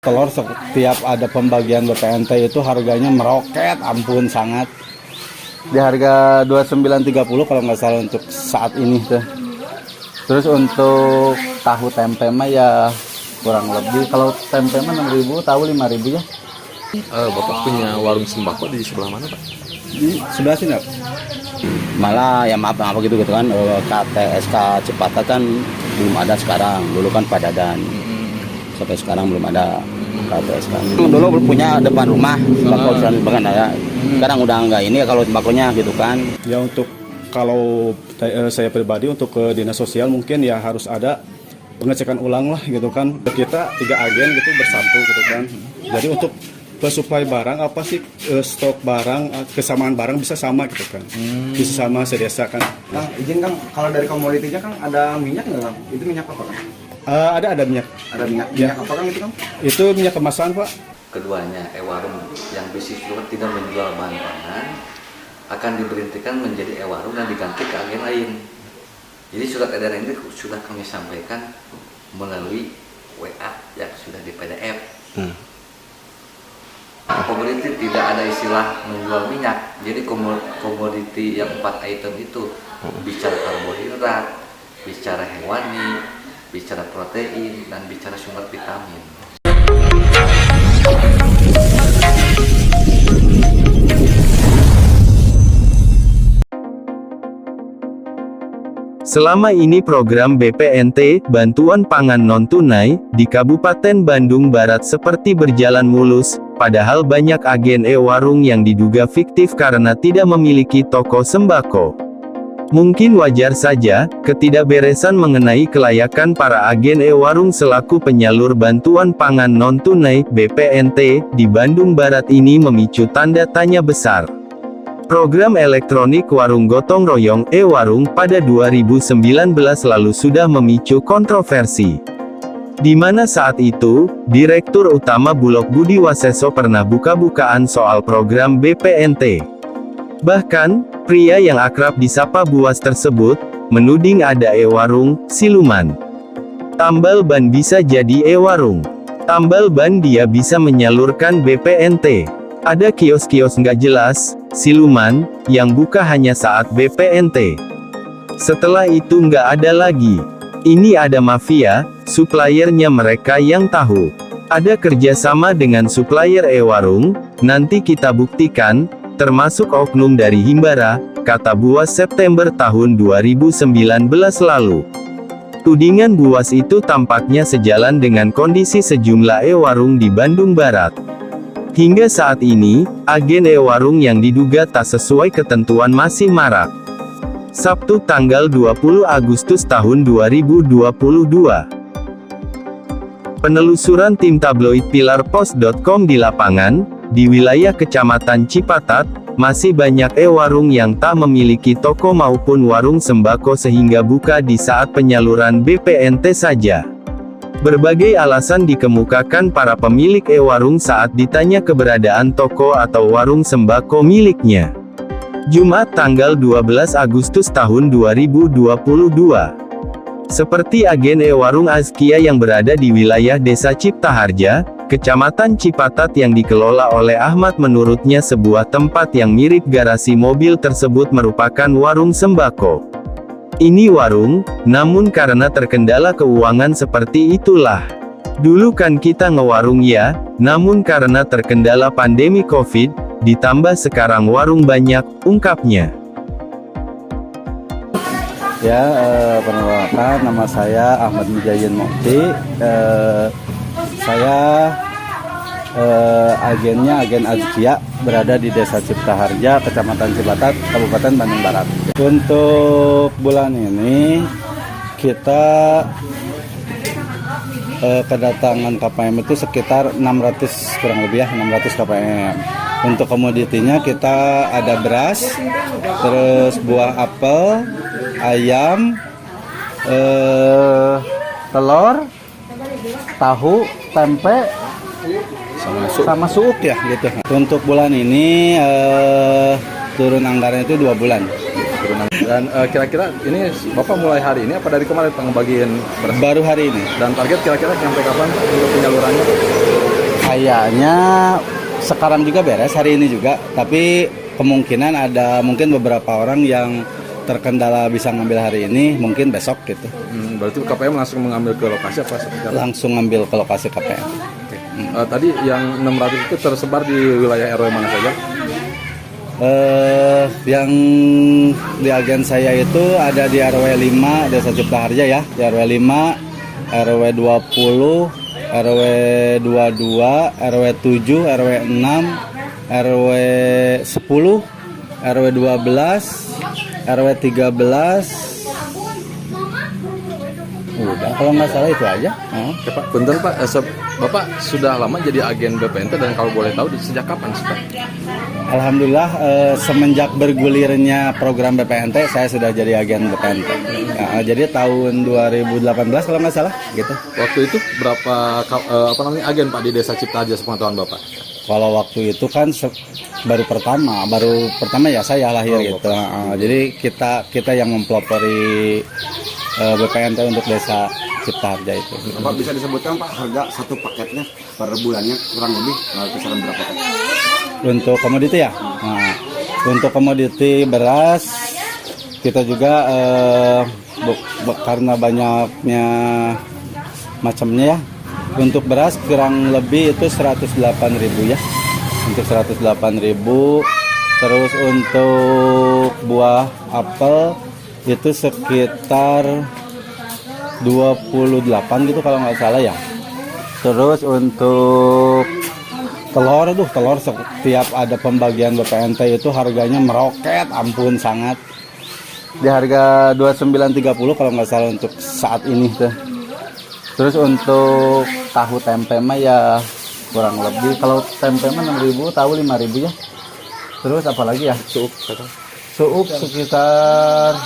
Telur setiap ada pembagian BPNT itu harganya meroket, ampun sangat. Di harga 29.30 kalau nggak salah untuk saat ini tuh. Terus untuk tahu tempe mah ya kurang lebih, kalau tempe mah 6.000, tahu 5.000 ya. Bapak punya warung sembako di sebelah mana, Pak? Di sebelah sini, Pak. Malah ya maaf gitu kan, KTSK Cipatat kan belum ada sekarang, dulu kan Pak Dadan, sampai sekarang belum ada KTSK. Dulu punya depan rumah sembako bahkan ya, sekarang udah enggak ini kalau sembakonya gitu kan. Ya untuk kalau saya pribadi untuk ke dinas sosial mungkin ya harus ada pengecekan ulang lah gitu kan. Kita 3 agen gitu bersatu gitu kan. Jadi untuk supply barang apa sih, stok barang, kesamaan barang bisa sama gitu kan, bisa sama sedesa kan. Kang, izin Kang, kalau dari komoditinya Kang ada minyak nggak Kang? Itu minyak apa Kang? Ada minyak. Ada minyak, Ya. minyak apa Kang itu Kang? Itu minyak kemasan Pak. Keduanya, e-warung yang bisnis juga tidak menjual bahan pangan akan diberhentikan menjadi e-warung dan diganti ke agen lain. Jadi surat edaran ini sudah kami sampaikan melalui WA yang sudah di PDF. Komoditi tidak ada istilah menjual minyak. Jadi komoditi yang 4 item itu bicara karbohidrat, bicara hewani, bicara protein, dan bicara sumber vitamin. Selama ini program BPNT, Bantuan Pangan Non-Tunai, di Kabupaten Bandung Barat seperti berjalan mulus, padahal banyak agen e-warung yang diduga fiktif karena tidak memiliki toko sembako. Mungkin wajar saja, ketidakberesan mengenai kelayakan para agen e-warung selaku penyalur bantuan pangan non-tunai, BPNT, di Bandung Barat ini memicu tanda tanya besar. Program elektronik warung gotong royong e-warung pada 2019 lalu sudah memicu kontroversi. Di mana saat itu, Direktur Utama Bulog Budi Waseso pernah buka-bukaan soal program BPNT. Bahkan, pria yang akrab disapa Buas tersebut, menuding ada e-warung, siluman. Tambal ban bisa jadi e-warung. Tambal ban dia bisa menyalurkan BPNT. Ada kios-kios nggak jelas, siluman, yang buka hanya saat BPNT. Setelah itu nggak ada lagi. Ini ada mafia, suppliernya mereka yang tahu. Ada kerjasama dengan supplier e-warung, nanti kita buktikan, termasuk oknum dari Himbara, kata Buas September tahun 2019 lalu. Tudingan Buas itu tampaknya sejalan dengan kondisi sejumlah e-warung di Bandung Barat. Hingga saat ini, agen e-warung yang diduga tak sesuai ketentuan masih marak. Sabtu tanggal 20 Agustus tahun 2022. Penelusuran tim tabloid pilarpost.com di lapangan, di wilayah Kecamatan Cipatat, masih banyak e-warung yang tak memiliki toko maupun warung sembako sehingga buka di saat penyaluran BPNT saja. Berbagai alasan dikemukakan para pemilik e-warung saat ditanya keberadaan toko atau warung sembako miliknya. Jumat tanggal 12 Agustus tahun 2022. Seperti agen e-warung Azkia yang berada di wilayah Desa Ciptaharja, Kecamatan Cipatat yang dikelola oleh Ahmad, menurutnya sebuah tempat yang mirip garasi mobil tersebut merupakan warung sembako. Ini warung, namun karena terkendala keuangan seperti itulah. Dulu kan kita ngewarung ya, namun karena terkendala pandemi COVID, ditambah sekarang warung banyak, ungkapnya. Ya, perkenalkan, nama saya Ahmad Mujayin Mokti. Saya agennya agen Azkia, berada di Desa Ciptaharja, Kecamatan Cipatat, Kabupaten Bandung Barat. Untuk bulan ini kita kedatangan KPM itu sekitar 600, kurang lebih ya 600 KPM. Untuk komoditinya kita ada beras, terus buah apel, ayam, telur, tahu, tempe, sama suuk ya gitu. Untuk bulan ini turun anggaran itu 2 bulan. Dan kira-kira ini Bapak mulai hari ini apa dari kemarin ngebagiin beras? Baru hari ini. Dan target kira-kira sampai kapan untuk penyalurannya? kayaknya sekarang juga beres, hari ini juga. Tapi kemungkinan ada mungkin beberapa orang yang terkendala bisa ngambil hari ini, mungkin besok gitu. Berarti KPM langsung mengambil ke lokasi apa seperti apa? Langsung ngambil ke lokasi KPM. Tadi yang 600 itu tersebar di wilayah RW mana saja? Yang di agen saya itu ada di RW 5 Desa Cipta Harja ya, di RW 5, RW 20, RW 22, RW 7, RW 6, RW 10, RW 12, RW 13. Udah, kalau nggak salah itu aja. Oke, Pak, bentar Pak, Bapak sudah lama jadi agen BPNT dan kalau boleh tahu sejak kapan sih Pak? Alhamdulillah semenjak bergulirnya program BPNT saya sudah jadi agen BPNT. Jadi tahun 2018 kalau nggak salah gitu. Waktu itu berapa agen Pak di Desa Cipta Harja sepengetahuan Bapak? Kalau waktu itu kan baru pertama ya saya lahir gitu. Jadi kita yang mempelopori BPNT untuk Desa Cipta Harja itu. Pak, bisa disebutkan Pak harga satu paketnya per bulannya kurang lebih kisaran berapa Pak? Untuk komoditi ya. Nah, untuk komoditi beras kita juga karena banyaknya macamnya ya. Untuk beras kurang lebih itu 108.000 ya. Untuk 108.000. Terus untuk buah apel itu sekitar 28 gitu kalau nggak salah ya. Terus untuk telur setiap ada pembagian BPNT itu harganya meroket, ampun sangat. Di harga 29.30 kalau nggak salah untuk saat ini tuh. Terus untuk tahu tempe mah ya kurang lebih, kalau tempe mah 6.000, tahu 5.000 ya. Terus apalagi ya? Suuk sekitar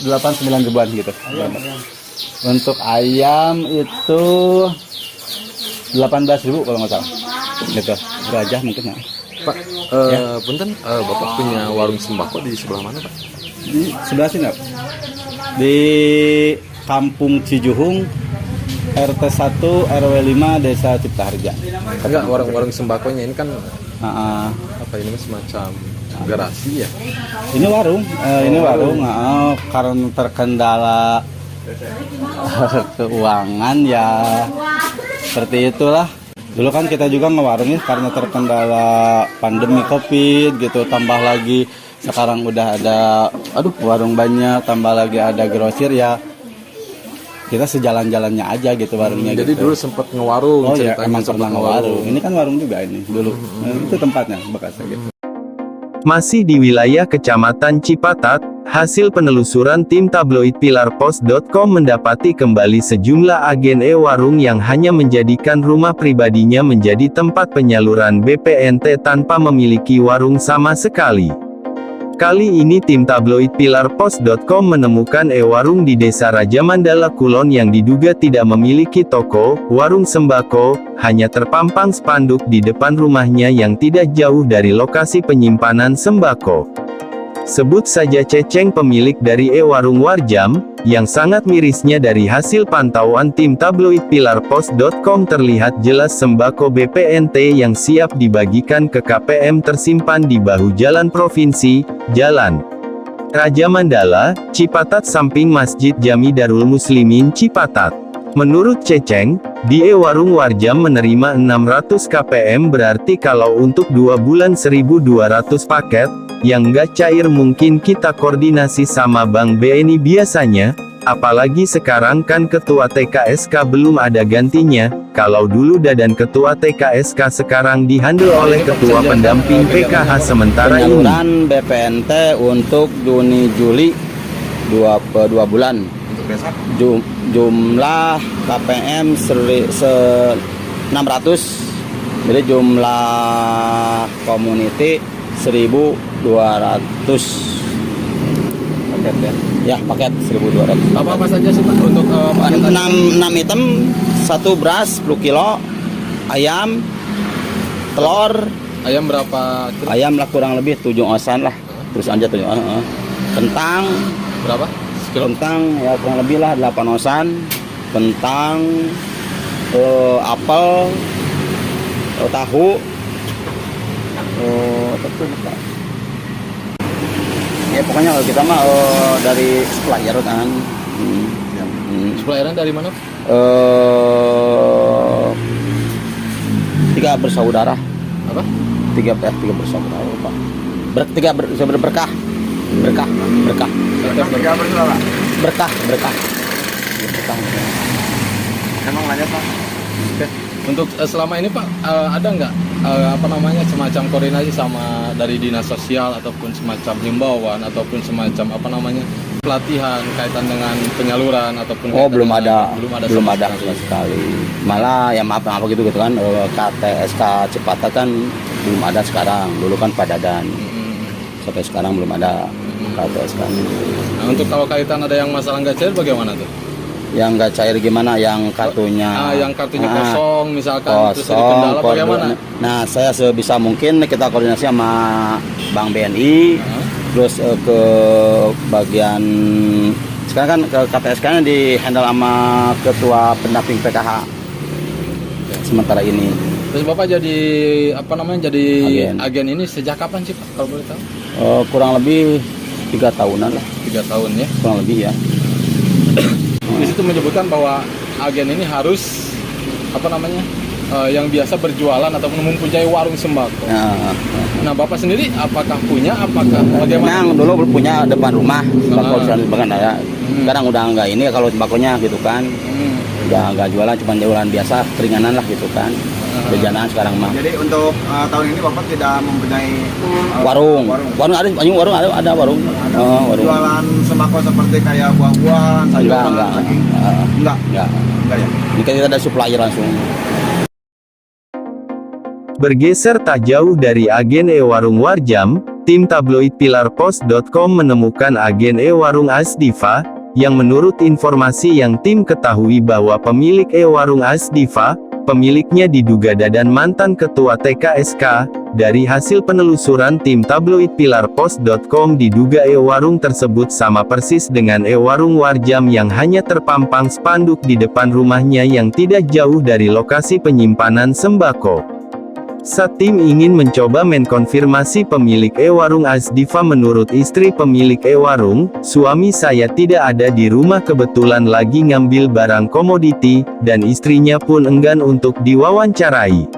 8-9 ribuan gitu. Untuk ayam itu 18.000 kalau nggak salah. Gitu. Gajah mungkin ya. Pak, punten, Bapak punya warung sembako di sebelah mana Pak? Di sebelah sini Pak. Di Kampung Cijuhung, RT 1 RW 5 Desa Cipta Harja. Enggak, warung sembakonya ini kan apa ini semacam garasi ya? Ini warung, karena terkendala keuangan ya seperti itulah. Dulu kan kita juga ngewarungin karena terkendala pandemi Covid gitu, tambah lagi sekarang udah ada warung banyak, tambah lagi ada grosir ya. Kita sejalan-jalannya aja gitu warungnya. Jadi gitu. dulu sempat ngewarung. Oh ya, emang pernah ngewarung. Ini kan warung juga ini dulu. Itu tempatnya bekasnya gitu. Masih di wilayah Kecamatan Cipatat, hasil penelusuran tim tabloid pilarpos.com mendapati kembali sejumlah agen e-warung yang hanya menjadikan rumah pribadinya menjadi tempat penyaluran BPNT tanpa memiliki warung sama sekali. Kali ini tim tabloid pilarpos.com menemukan e-warung di Desa Raja Mandala Kulon yang diduga tidak memiliki toko, warung sembako, hanya terpampang spanduk di depan rumahnya yang tidak jauh dari lokasi penyimpanan sembako. Sebut saja Ceceng pemilik dari e-warung Warjam, yang sangat mirisnya dari hasil pantauan tim tabloid pilarpos.com terlihat jelas sembako BPNT yang siap dibagikan ke KPM tersimpan di bahu jalan provinsi, Jalan Raja Mandala, Cipatat samping Masjid Jami Darul Muslimin Cipatat. Menurut Ceceng, di e-warung Warjam menerima 600 KPM berarti kalau untuk 2 bulan 1.200 paket, yang nggak cair mungkin kita koordinasi sama Bank BNI biasanya, apalagi sekarang kan ketua TKSK belum ada gantinya, kalau dulu Dadan ketua TKSK sekarang dihandle oleh ketua pendamping PKH sementara ini. Penyaluran BPNT untuk Juni-Juli 2 bulan. Untuk besok? Jumlah KPM 600, jadi jumlah community 1.200 paket ya, paket 1.200. Apa saja sih Pak untuk 6 item, 1 beras 10 kilo, ayam, telur. Ayam berapa kilo? Ayam lah kurang lebih 7 osan lah, terus aja 7 osan. Kentang Berapa? kentang ya kurang lebih lah 8 osan, kentang, apel, tahu, apa lupa. Ya pokoknya kalau kita mah dari supplier kan. Supplieran dari mana? Tiga bersaudara. Apa? Tiga bersaudara Pak. Berkah. Berkah. Tiga bersaudara. Berkah. Emang lanjut Pak. Untuk selama ini Pak, ada nggak semacam koordinasi sama dari dinas sosial ataupun semacam himbauan ataupun semacam pelatihan kaitan dengan penyaluran ataupun Belum ada sama sama sekali. Malah ya maaf gitu kan, KTSK Cepata kan belum ada sekarang. Dulu kan Padadan. Sampai sekarang belum ada KTSK. Nah, untuk kalau kaitan ada yang masalah nggak cair bagaimana tuh? Yang nggak cair gimana? Yang kartunya yang kartunya kosong misalkan, terus ada kendala bagaimana? Nah, saya sebisa mungkin kita koordinasi sama Bank BNI, terus ke bagian sekarang kan ke KTSK-nya di handle sama ketua pendamping PKH sementara ini. Terus Bapak jadi jadi agen ini sejak kapan sih Pak kalau boleh tahu? Kurang lebih 3 tahunan lah. 3 tahun ya. Kurang lebih ya. Di situ menyebutkan bahwa agen ini harus yang biasa berjualan ataupun mempunyai warung sembako. Nah, Bapak sendiri apakah punya? Apakah bagaimana? Memang dulu punya depan rumah sembako bahkan ada. Sekarang udah enggak ini kalau sembakonya gitu kan. Udah enggak jualan, cuma jualan biasa, keringanan lah gitu kan. Jajanan sekarang mah. Jadi untuk tahun ini Bapak tidak membenahi Warung ada warung. Warung. Jualan sembako seperti kayak buah-buahan, sayuran, Enggak. daging. Enggak ya. Ini kita ada supplier langsung. Bergeser tak jauh dari agen e-warung Warjam, tim tabloid pilarpos.com menemukan agen e-warung Asdiva, yang menurut informasi yang tim ketahui bahwa pemilik e-warung Asdiva, pemiliknya diduga Dadan mantan ketua TKSK. Dari hasil penelusuran tim tabloid pilarpos.com diduga e-warung tersebut sama persis dengan e-warung Warjam yang hanya terpampang spanduk di depan rumahnya yang tidak jauh dari lokasi penyimpanan sembako. Saat tim ingin mencoba mengkonfirmasi pemilik e-warung Asdiva, menurut istri pemilik e-warung, suami saya tidak ada di rumah kebetulan lagi ngambil barang komoditi, dan istrinya pun enggan untuk diwawancarai.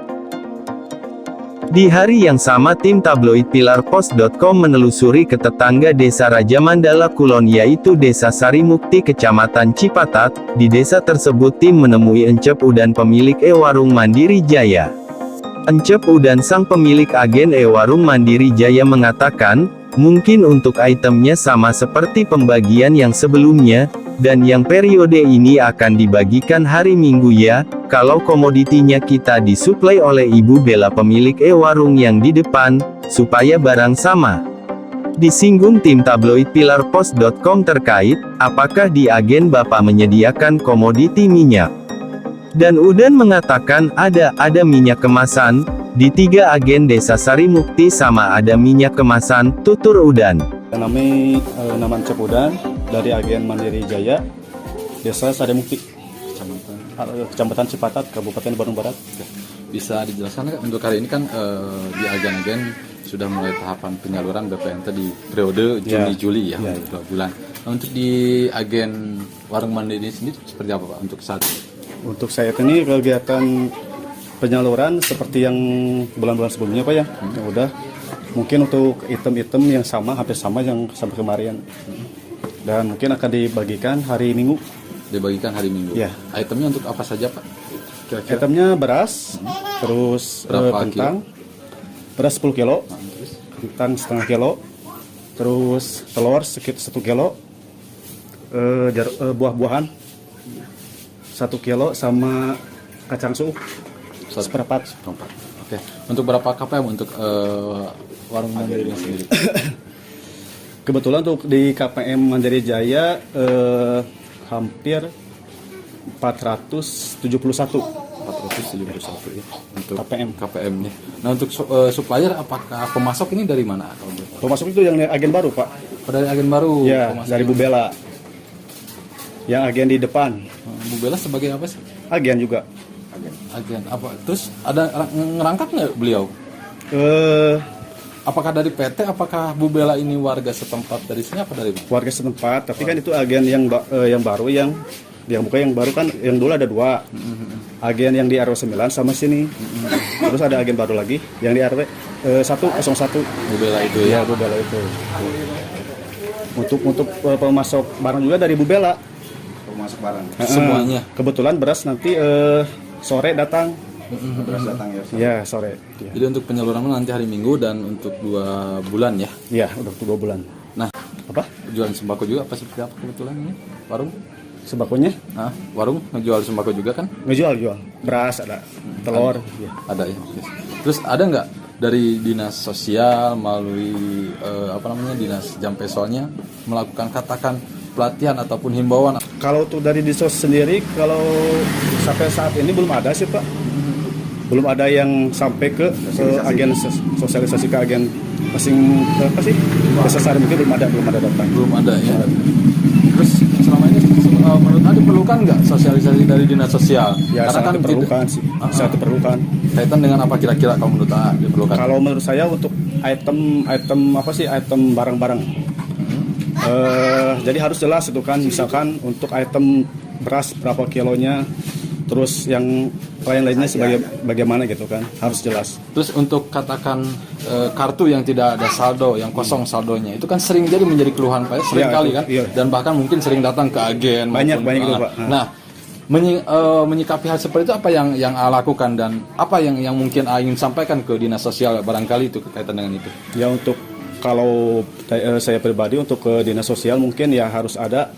Di hari yang sama tim tabloid pilarpos.com menelusuri ke tetangga desa Raja Mandala Kulon yaitu desa Sarimukti kecamatan Cipatat. Di desa tersebut tim menemui Encep Udan pemilik e-warung Mandiri Jaya. Encep Udan sang pemilik agen e-warung Mandiri Jaya mengatakan, mungkin untuk itemnya sama seperti pembagian yang sebelumnya, dan yang periode ini akan dibagikan hari Minggu ya, kalau komoditinya kita disuplai oleh Ibu Bella pemilik e-warung yang di depan, supaya barang sama. Disinggung tim tabloid pilarpos.com terkait, apakah di agen Bapak menyediakan komoditi minyak? Dan Udan mengatakan ada minyak kemasan, di 3 agen desa Sarimukti sama ada minyak kemasan, tutur Udan. Nama Encep Udan dari agen Mandiri Jaya, desa Sarimukti, kecamatan Cipatat, Kabupaten Bandung Barat. Bisa dijelaskan nggak untuk hari ini kan di agen-agen sudah mulai tahapan penyaluran BPNT di periode Juni-Juli ya, untuk 2 bulan. Nah, untuk di agen warung Mandiri sendiri seperti apa Pak untuk saat ini? Untuk saya ini kegiatan penyaluran seperti yang bulan-bulan sebelumnya Pak ya. Ya udah, mungkin untuk item-item yang sama, hampir sama yang sampai kemarin. Dan mungkin akan dibagikan hari Minggu. Dibagikan hari Minggu. Ya. Itemnya untuk apa saja Pak? Kira-kira? Itemnya beras, terus kentang, beras 10 kilo, kentang setengah kilo, terus telur sekitar 1 kilo, buah-buahan 1 kilo, sama kacang suh seperempat. Oke. Untuk berapa KPM untuk warung Mandiri sendiri? Kebetulan untuk di KPM Mandiri Jaya hampir 471 ya untuk KPM nih. Nah, untuk supplier apakah pemasok ini dari mana? Pemasok itu yang agen baru Pak. Dari agen baru. Ya, dari Bu Bella. Yang agen di depan. Bu Bella sebagai apa sih? Agen juga. Agen apa? Terus ada ngerangkap nggak beliau? Eh, Apakah dari PT? Apakah Bu Bella ini warga setempat dari sini apa dari? warga setempat, tapi kan itu agen yang baru yang bukan yang baru kan, yang dulu ada dua. Agen yang di RW 9 sama sini. Terus ada agen baru lagi yang di RW 101. Bu Bella itu Ya, ya. Bu Bella itu. Untuk pemasok barang juga dari Bu Bella. Masuk barang. Semuanya. Kebetulan beras nanti sore datang. Beras datang ya. Ya, sore. Ya, Jadi untuk penyaluran nanti hari Minggu dan untuk 2 bulan ya. ya udah 2 bulan. Nah, Apa? jualan sembako juga apa seperti apa kebetulan ini? Warung? Sembakonya Nah, warung ngejual sembako juga kan? jual. Beras ada, telur. Ya. Ada ya. Yes. Terus ada nggak dari dinas sosial melalui dinas Jampesolnya melakukan katakan pelatihan ataupun himbauan? Kalau untuk dari disos sendiri, kalau sampai saat ini belum ada sih Pak. Belum ada yang sampai ke agen sosialisasi ke agen masing apa sih? Desa Sari mungkin belum ada datang. Belum ada ya. Terus selama ini menurut Anda diperlukan nggak sosialisasi dari dinas sosial? Ya, sangat diperlukan sih. Sangat diperlukan. Kaitan dengan apa kira-kira kalau menurut Anda diperlukan? Kalau menurut saya untuk item barang-barang. Jadi harus jelas itu kan, misalkan untuk item beras berapa kilonya, terus yang lain-lainnya bagaimana gitu kan, harus jelas. Terus untuk katakan kartu yang tidak ada saldo, yang kosong saldonya, itu kan sering jadi menjadi keluhan Pak, sering Iya, kali itu, kan, iya. dan bahkan mungkin sering datang ke agen. Banyak maupun, gitu, Pak. Nah, menyikapi hal seperti itu apa yang A lakukan dan apa yang mungkin A ingin sampaikan ke dinas sosial barangkali itu kaitan dengan itu? Ya untuk kalau saya pribadi untuk ke dinas sosial mungkin ya harus ada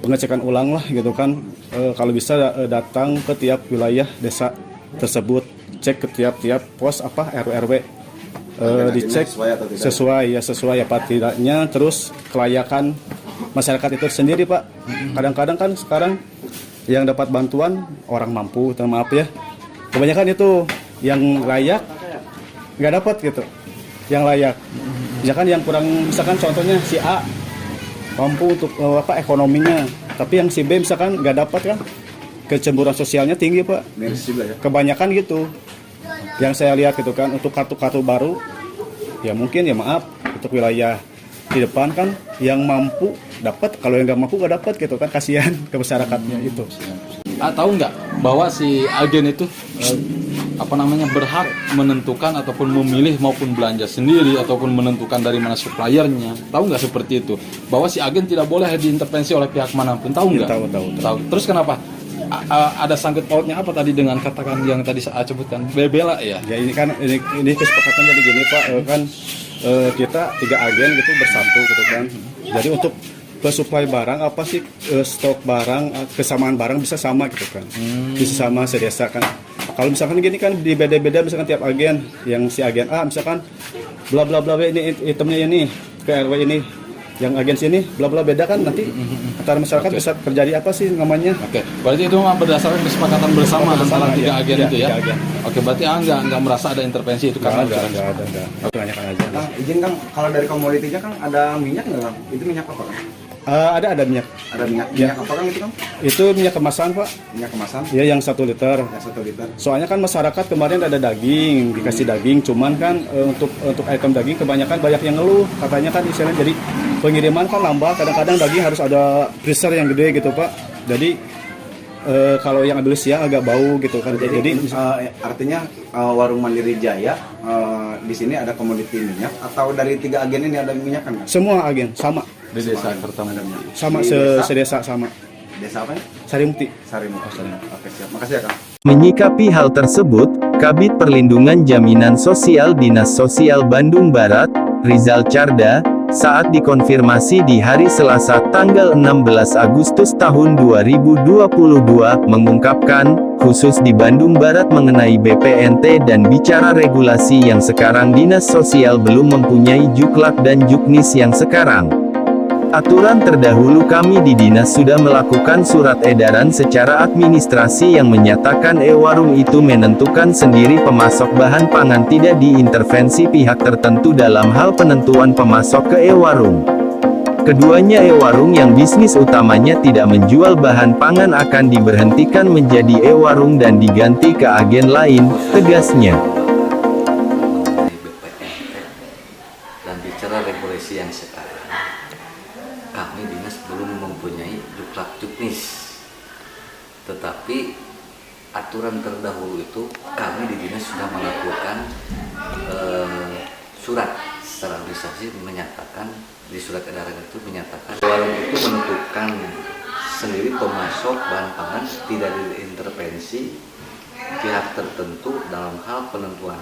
pengecekan ulang lah gitu kan. Kalau bisa datang ke tiap wilayah desa tersebut, cek ke tiap pos RW dicek sesuai apa tidaknya, terus kelayakan masyarakat itu sendiri Pak. Kadang-kadang kan sekarang yang dapat bantuan orang mampu, maaf ya, kebanyakan itu yang layak nggak dapat gitu, yang layak. Misalkan yang kurang, misalkan contohnya si A mampu untuk ekonominya, tapi yang si B misalkan nggak dapat kan, kecemburuan sosialnya tinggi Pak. Kebanyakan gitu yang saya lihat gitu kan. Untuk kartu-kartu baru ya mungkin ya maaf, untuk wilayah di depan kan yang mampu dapat, kalau yang nggak mampu nggak dapat gitu kan, kasihan ke masyarakatnya itu. Tahu nggak bahwa si agen itu berhak menentukan ataupun memilih maupun belanja sendiri ataupun menentukan dari mana suppliernya? Tahu nggak seperti itu? Bahwa si agen tidak boleh diintervensi oleh pihak manapun. Tahu nggak? Tahu. Terus kenapa? Ada sangkut pautnya apa tadi dengan katakan yang tadi saya sebutkan Bella ya? Ya ini kan ini kesepakatan jadi gini Pak, kan kita 3 agen gitu bersatu gitu kan. Jadi untuk supply barang apa sih, stok barang, kesamaan barang bisa sama gitu kan, bisa sama sedesa kan. Kalau misalkan gini kan di beda-beda, misalkan tiap agen, yang si agen A misalkan bla bla bla ini itemnya ini ke RW ini, yang agen sini bla bla beda kan, nanti antara masyarakat bisa terjadi apa sih namanya. Oke, berarti itu memang berdasarkan kesepakatan bersama antara 3 agen itu ya. 3 agen. Oke, berarti nggak merasa ada intervensi itu karena Enggak ada. Tanyakan aja. Nah, izin Kang, kalau dari komoditinya Kang ada minyak nggak Kang? Itu minyak apa Kang? Ada minyak. Ada minyak. Ya. Minyak apa Kang itu Kang? Itu minyak kemasan Pak. Minyak kemasan. Ya yang 1 liter. Yang 1 liter. Soalnya kan masyarakat kemarin ada daging, dikasih daging, cuman kan untuk item daging kebanyakan banyak yang ngeluh, katanya kan istilahnya jadi pengiriman kan lambat, kadang-kadang daging harus ada freezer yang gede gitu Pak. Jadi kalau yang ambil siang agak bau gitu kan. Jadi Artinya Warung Mandiri Jaya di sini ada komoditi minyak, atau dari 3 agen ini ada minyak kan? semua agen sama, di desa Kertamulia. sama Di desa? sedesa sama. Desa apa ya? Sarimukti. Sarimuka. Oke, siap. Makasih ya Kang. Menyikapi hal tersebut, Kabid Perlindungan Jaminan Sosial Dinas Sosial Bandung Barat, Rizal Carda, saat dikonfirmasi di hari Selasa tanggal 16 Agustus tahun 2022, mengungkapkan, khusus di Bandung Barat mengenai BPNT dan bicara regulasi yang sekarang Dinas Sosial belum mempunyai juklak dan juknis yang sekarang. Aturan terdahulu kami di dinas sudah melakukan surat edaran secara administrasi yang menyatakan warung itu menentukan sendiri pemasok bahan pangan, tidak diintervensi pihak tertentu dalam hal penentuan pemasok ke warung. Keduanya e-warung yang bisnis utamanya tidak menjual bahan pangan akan diberhentikan menjadi e-warung dan diganti ke agen lain, tegasnya. Mengenai BPNT dan bicara regulasi yang sekarang, kami dinas belum mempunyai juklak juknis, tetapi aturan terdahulu itu kami di dinas sudah melakukan surat secara administrasi menyatakan, di surat edaran itu menyatakan warung itu menentukan sendiri pemasok bahan pangan, tidak diintervensi pihak tertentu dalam hal penentuan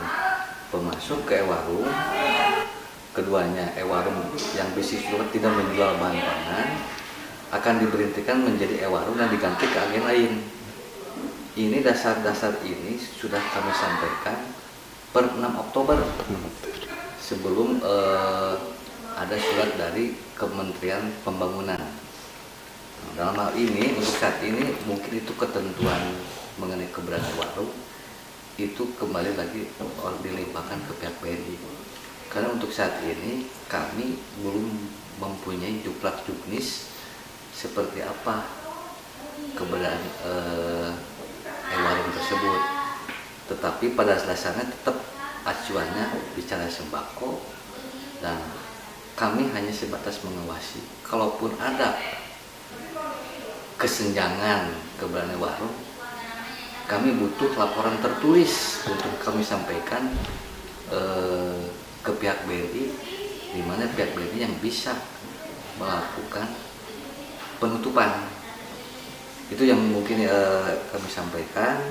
pemasok ke e-warung. Keduanya, e-warung yang bisnis juga tidak menjual bahan pangan akan diberhentikan menjadi e-warung dan diganti ke agen lain. Ini dasar-dasar ini sudah kami sampaikan per 6 Oktober sebelum ada surat dari Kementerian Pembangunan. Dalam hal ini, untuk saat ini mungkin itu ketentuan mengenai keberadaan warung itu kembali lagi dilimpahkan ke pihak BNI. Karena untuk saat ini kami belum mempunyai juklak juknis seperti apa keberadaan warung tersebut. Tetapi pada dasarnya tetap acuannya bicara sembako dan kami hanya sebatas mengawasi. Kalaupun ada kesenjangan keberadaan warung, kami butuh laporan tertulis untuk kami sampaikan ke pihak BNI, di mana pihak BNI yang bisa melakukan penutupan. Itu yang mungkin kami sampaikan,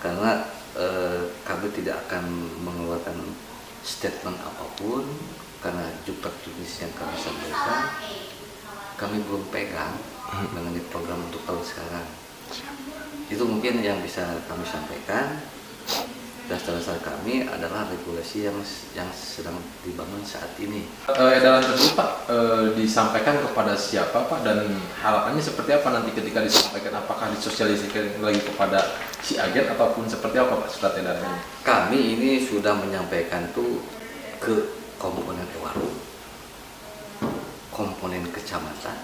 karena kami tidak akan mengeluarkan statement apapun, karena juklak juknis yang kami sampaikan kami belum pegang mengenai program untuk tahun sekarang. Itu mungkin yang bisa kami sampaikan. Dasar-dasar kami adalah regulasi yang sedang dibangun saat ini. Edaran tersebut Pak disampaikan kepada siapa Pak, dan harapannya seperti apa nanti ketika disampaikan? Apakah disosialisasikan lagi kepada si agen ataupun seperti apa Pak surat edaran ini? Kami ini sudah menyampaikan tuh ke komponen warung, komponen kecamatan,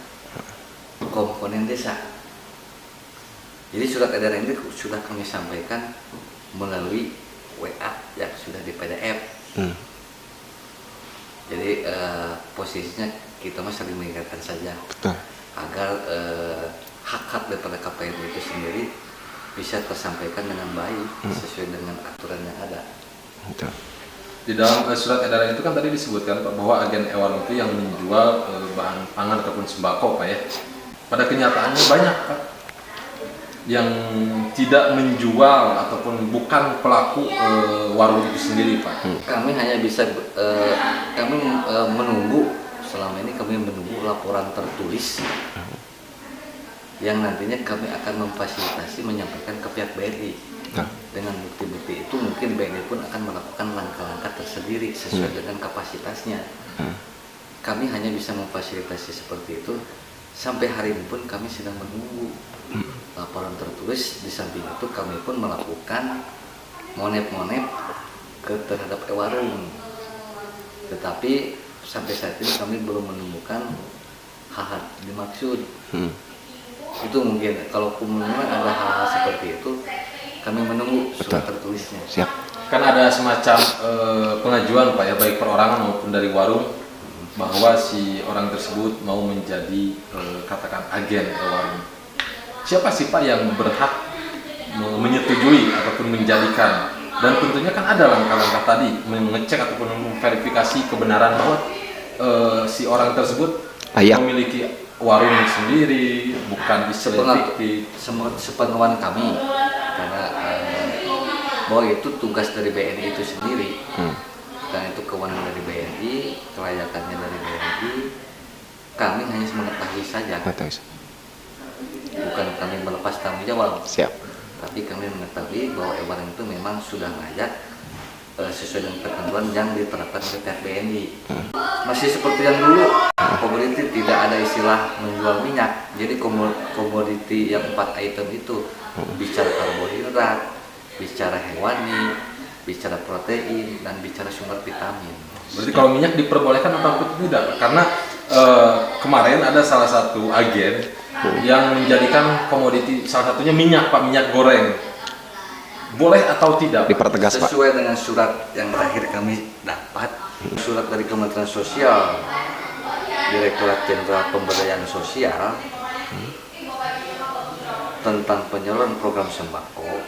komponen desa. Jadi surat edaran ini sudah kami sampaikan melalui WA yang sudah di PDF. Jadi posisinya kita masih saling mengingatkan saja. Betul. Agar hak-hak daripada KPM itu sendiri bisa tersampaikan dengan baik sesuai dengan aturan yang ada. Betul. Di dalam surat edaran itu kan tadi disebutkan Pak bahwa agen e-warung itu yang menjual bahan pangan ataupun sembako Pak ya. Pada kenyataannya banyak Pak yang tidak menjual ataupun bukan pelaku warung itu sendiri Pak. Kami hanya bisa menunggu, selama ini kami menunggu laporan tertulis yang nantinya kami akan memfasilitasi menyampaikan ke pihak BNI. Dengan bukti-bukti itu mungkin BNI pun akan melakukan langkah-langkah tersendiri sesuai dengan kapasitasnya. Kami hanya bisa memfasilitasi seperti itu. Sampai hari ini pun kami sedang menunggu laporan tertulis. Di samping itu kami pun melakukan monep-monep terhadap e-warung. Tetapi sampai saat ini kami belum menemukan hal-hal dimaksud. Itu mungkin kalau memang ada hal-hal seperti itu, kami menunggu surat tertulisnya. Siap. Kan ada semacam pengajuan Pak ya, baik perorangan maupun dari warung, bahwa si orang tersebut mau menjadi katakan agen warung. Siapa sih Pak yang berhak menyetujui ataupun menjadikan? Dan tentunya kan ada langkah-langkah tadi mengecek ataupun memverifikasi kebenaran bahwa si orang tersebut memiliki warung sendiri, bukan istilah fiktif. Sepengetahuan kami, karena bahwa itu tugas dari BNI itu sendiri. Karena itu kewenangan dari BNI, kelayakannya dari BNI. Kami hanya mengetahui saja. Bukan kami melepas tanggung jawab. Siap. Tapi kami mengetahui bahwa e-warung itu memang sudah layak sesuai dengan ketentuan yang diterapkan oleh pihak BNI. Masih seperti yang dulu, komoditi tidak ada istilah menjual minyak. Jadi komoditi yang 4 item itu bicara karbohidrat, bicara hewani, bicara protein, dan bicara sumber vitamin. Berarti kalau minyak diperbolehkan atau tidak? Karena kemarin ada salah satu agen yang menjadikan komoditi salah satunya minyak Pak, minyak goreng. Boleh atau tidak? Dipertegas Pak. Sesuai dengan surat yang terakhir kami dapat, surat dari Kementerian Sosial, Direktorat Jenderal Pemberdayaan Sosial tentang penyaluran program sembako.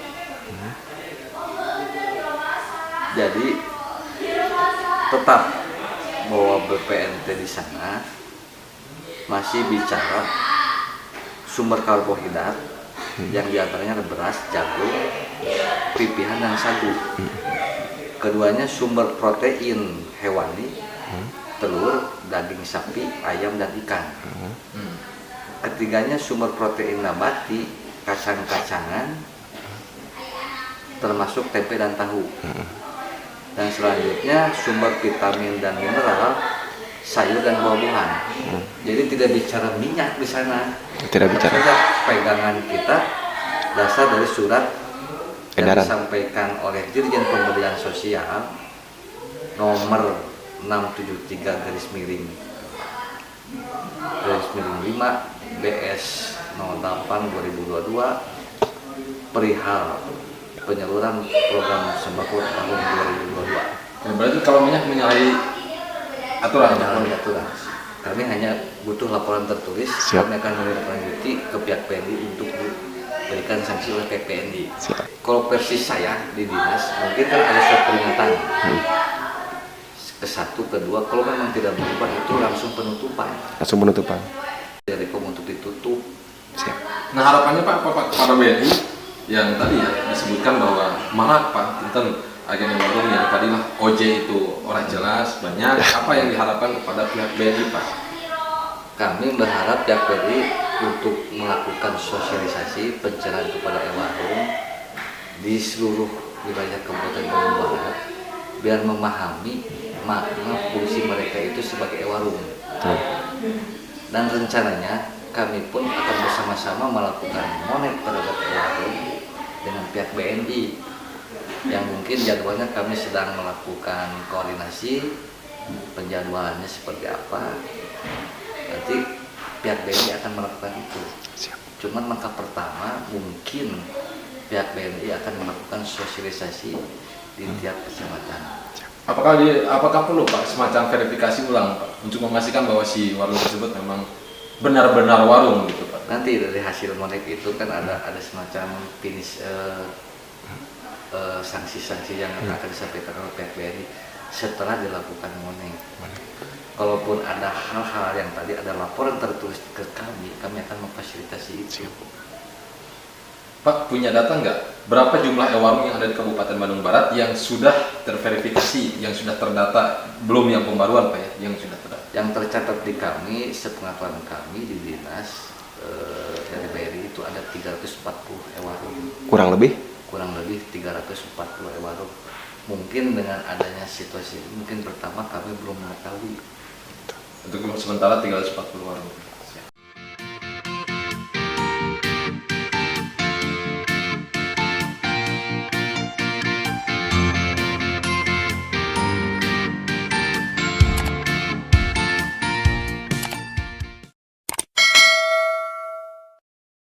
Jadi tetap bahwa BPNT di sana masih bicara sumber karbohidrat yang diantaranya ada beras, jagung, pipihan dan sagu. Keduanya sumber protein hewani, telur, daging sapi, ayam dan ikan. Ketiganya sumber protein nabati, kacang-kacangan, termasuk tempe dan tahu. Dan selanjutnya sumber vitamin dan mineral, sayur dan buah-buahan. Jadi tidak bicara minyak di sana. Tidak bicara. Saja pegangan kita dasar dari surat yang Edaran. disampaikan oleh Dirjen Pemberdayaan Sosial nomor 673 garis miring 5 BS 08 2022 perihal penyaluran program sembako tahun 2022. Ya, berarti kalau minyak menyalahi aturan. Menyalahi aturan. Kami hanya butuh laporan tertulis. Siap. Kami akan menindaklanjuti ke pihak PNI untuk diberikan sanksi oleh pihak PNI. Siap. Kalau versi saya di dinas, mungkin kan ada surat peringatan. Ke-1, kedua, kalau memang tidak berubah itu langsung penutupan. Langsung penutupan. Dari untuk ditutup. Siap. Nah harapannya Pak kepada BNI yang tadi ya disebutkan bahwa marak Pak tentang agen warung yang tadilah OJ itu orang jelas banyak. Apa yang diharapkan kepada pihak BNI Pak? Kami berharap pihak BNI untuk melakukan sosialisasi pencerahan kepada warung di seluruh wilayah Kabupaten Bandung Barat biar memahami makna fungsi mereka itu sebagai warung. Dan rencananya kami pun akan bersama-sama melakukan monet terhadap warung dengan pihak BNI yang mungkin jadwalnya kami sedang melakukan koordinasi penjadwalannya seperti apa. Nanti pihak BNI akan melakukan itu. Cuman langkah pertama mungkin pihak BNI akan melakukan sosialisasi di tiap kecamatan. Apakah perlu Pak semacam verifikasi ulang Pak untuk memastikan bahwa si warung tersebut memang benar-benar warung gitu Pak? Nanti dari hasil monet itu kan ada semacam finish sanksi-sanksi yang akan disampaikan oleh pihak BNI setelah dilakukan monet. Kalaupun ada hal-hal yang tadi ada laporan tertulis ke kami akan memfasilitasi itu. Pak punya data nggak? Berapa jumlah warung yang ada di Kabupaten Bandung Barat yang sudah terverifikasi, yang sudah terdata, belum yang pembaruan Pak ya, yang sudah terdata? Yang tercatat di kami, sepengetahuan kami di dinas dari BRI itu ada 340 warung. Kurang lebih? Kurang lebih 340 warung. Mungkin dengan adanya situasi ini, mungkin pertama kami belum mengetahui. Untuk sementara 340 warung.